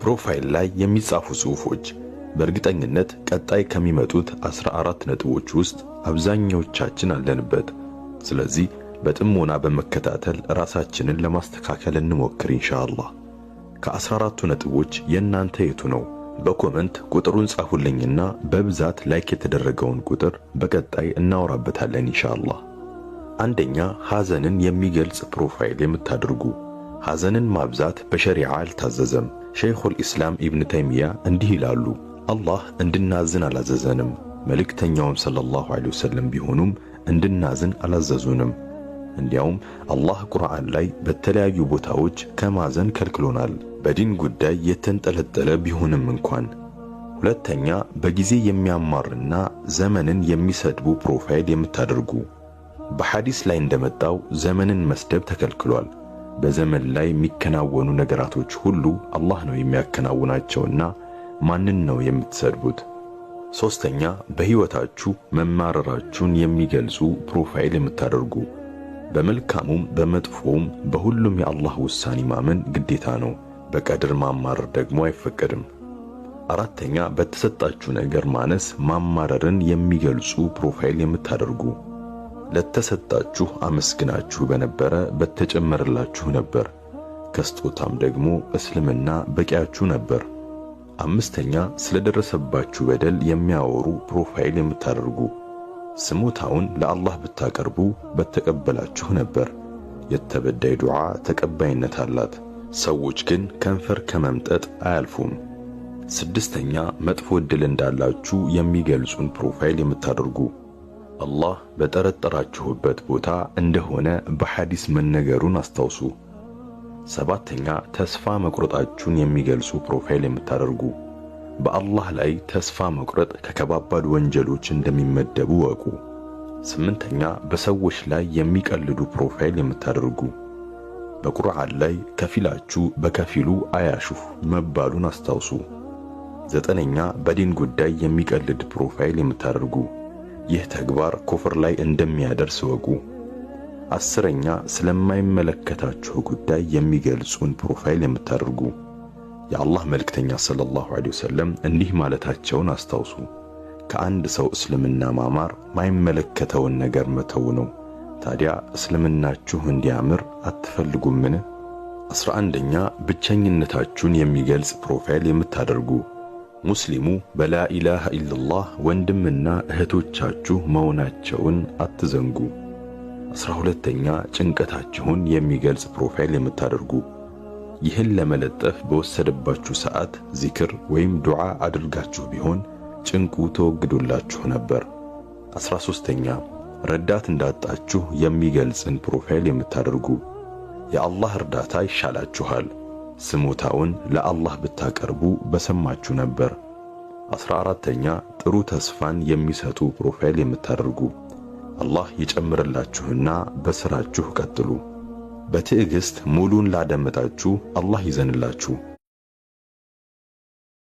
ፕሮፋይል ላይ የሚጻፉ ጽሑፎች በእርግጠኝነት ቀጣይ ከሚመጡት 14 ነጥቦች ውስጥ አብዛኛዎቻችን አለንበት። ስለዚህ በጥሞና በመከታተል ራሳችንን ለማስተካከል እንሞክር ኢንሻአላህ። ከ14ቱ ነጥቦች የናንተ የቱ ነው? በኮመንት ቁጥሩን ጻፉልኝና በብዛት ላይክ የተደረገውን ቁጥር በቀጣይ እናወራበታለን ኢንሻአላህ። አንደኛ፣ ሐዘንን የሚገልጽ ፕሮፋይል የምታደርጉ። ሐዘንን ማብዛት በሸሪዓ አልታዘዘም። ሸይኹል ኢስላም ኢብኑ ተይሚያ እንዲህ ይላሉ፣ አላህ እንድናዝን አላዘዘንም፣ መልእክተኛውም ሰለላሁ ዐለይሂ ወሰለም ቢሆኑም እንድናዝን አላዘዙንም። እንዲያውም አላህ ቁርአን ላይ በተለያዩ ቦታዎች ከማዘን ከልክሎናል፣ በዲን ጉዳይ የተንጠለጠለ ቢሆንም እንኳን። ሁለተኛ፣ በጊዜ የሚያማርና ዘመንን የሚሰድቡ ፕሮፋይል የምታደርጉ። በሐዲስ ላይ እንደመጣው ዘመንን መስደብ ተከልክሏል። በዘመን ላይ የሚከናወኑ ነገራቶች ሁሉ አላህ ነው የሚያከናውናቸውና ማንን ነው የምትሰድቡት? ሶስተኛ፣ በሕይወታችሁ መማረራችሁን የሚገልጹ ፕሮፋይል የምታደርጉ። በመልካሙም በመጥፎም በሁሉም የአላህ ውሳኔ ማመን ግዴታ ነው። በቀድር ማማረር ደግሞ አይፈቀድም። አራተኛ፣ በተሰጣችሁ ነገር ማነስ ማማረርን የሚገልጹ ፕሮፋይል የምታደርጉ። ለተሰጣችሁ አመስግናችሁ በነበረ በተጨመረላችሁ ነበር፣ ከስጦታም ደግሞ እስልምና በቂያችሁ ነበር። አምስተኛ፣ ስለደረሰባችሁ በደል የሚያወሩ ፕሮፋይል የምታደርጉ። ስሞታውን ለአላህ ብታቀርቡ በተቀበላችሁ ነበር። የተበዳይ ዱዓ ተቀባይነት አላት። ሰዎች ግን ከንፈር ከመምጠጥ አያልፉም። ስድስተኛ፣ መጥፎ ዕድል እንዳላችሁ የሚገልጹን ፕሮፋይል የምታደርጉ። አላህ በጠረጠራችሁበት ቦታ እንደሆነ በሐዲስ መነገሩን አስታውሱ። ሰባተኛ፣ ተስፋ መቁረጣችሁን የሚገልጹ ፕሮፋይል የምታደርጉ። በአላህ ላይ ተስፋ መቁረጥ ከከባባድ ወንጀሎች እንደሚመደቡ ወቁ። ስምንተኛ፣ በሰዎች ላይ የሚቀልዱ ፕሮፋይል የምታደርጉ። በቁርአን ላይ ከፊላችሁ በከፊሉ አያሹፍ መባሉን አስታውሱ። ዘጠነኛ፣ በዲን ጉዳይ የሚቀልድ ፕሮፋይል የምታደርጉ። ይህ ተግባር ኩፍር ላይ እንደሚያደርስ ወቁ። አስረኛ፣ ስለማይመለከታችሁ ጉዳይ የሚገልጹን ፕሮፋይል የምታደርጉ። የአላህ መልእክተኛ ሰለላሁ ዐለይሂ ወሰለም እንዲህ ማለታቸውን አስታውሱ፣ ከአንድ ሰው እስልምና ማማር ማይመለከተውን ነገር መተው ነው። ታዲያ እስልምናችሁ እንዲያምር አትፈልጉምን? 11ኛ፣ ብቸኝነታችሁን የሚገልጽ ፕሮፋይል የምታደርጉ። ሙስሊሙ በላኢላሃ ኢላላህ ወንድምና እህቶቻችሁ መሆናቸውን አትዘንጉ። 12ኛ፣ ጭንቀታችሁን የሚገልጽ ፕሮፋይል የምታደርጉ። ይህን ለመለጠፍ በወሰደባችሁ ሰዓት ዚክር ወይም ዱዓ አድርጋችሁ ቢሆን ጭንቁ ተወግዶላችሁ ነበር። 13ኛ፣ ረዳት እንዳጣችሁ የሚገልጽን ፕሮፋይል የምታደርጉ። የአላህ እርዳታ ይሻላችኋል፣ ስሞታውን ለአላህ ብታቀርቡ በሰማችሁ ነበር። 14ኛ፣ ጥሩ ተስፋን የሚሰጡ ፕሮፋይል የምታደርጉ። አላህ ይጨምርላችሁና በስራችሁ ቀጥሉ። በትዕግስት ሙሉን ላደመጣችሁ አላህ ይዘንላችሁ።